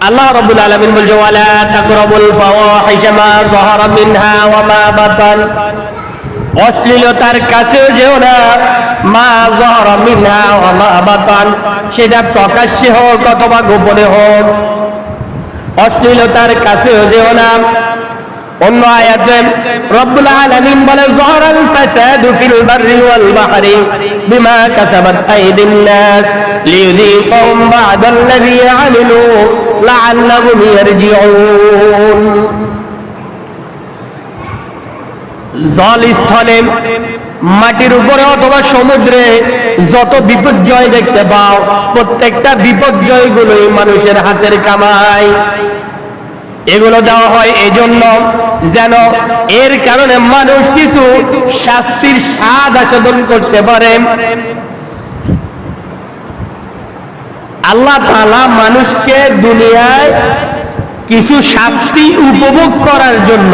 আল্লাহ রাব্বুল আলামিন বলেন ওয়ালা তাকরাবুল ফাওয়াহিশা মা যাহারা মিনহা ওয়া মা বাতান, অশ্লীলতার কাছেও যেও না, মা যাহারা মিনহা ওয়া মা বাতান, সেটা প্রকাশ্যে হোক অথবা গোপনে হোক, অশ্লীলতার কাছেও যেও না। অন্য আয়াতে রব্বুল আলামিন বলেন যাহারাল ফাসাদু ফিল বাররি ওয়াল বাহরি বিমা কাসাবাত আইদিন নাস লিযীকাহুম বা'দাল্লাযী আমিলু লাআল্লাহুম ইয়ারজিউন। জলস্থলে, মাটির উপরে অথবা সমুদ্রে যত বিপর্যয় দেখতে পাও, প্রত্যেকটা বিপর্যয় গুলোই মানুষের হাতের কামাই। এগুলো দেওয়া হয় এজন্য যেন এর কারণে মানুষ কিছু শাস্তির স্বাদ আস্বাদন করতে পারে। আল্লাহ তাআলা মানুষকে দুনিয়ায় কিছু শাস্তি উপভোগ করার জন্য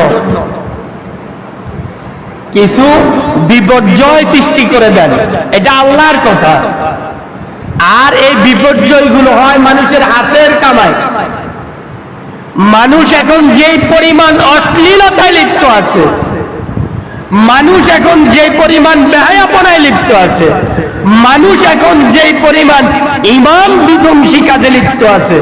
কিছু বিপর্যয় সৃষ্টি করে দেন, এটা আল্লাহর কথা। আর এই বিপর্যয়গুলো হয় মানুষের হাতের কামাই। মানুষ এখন যে পরিমাণ অশ্লীলতায় লিপ্ত আছে, মানুষ এখন যে পরিমাণ বেহায়াপনায় লিপ্ত আছে, মানুষ এখন যে পরিমাণ ঈমান বিধ্বংসী কাজে লিপ্ত আছে,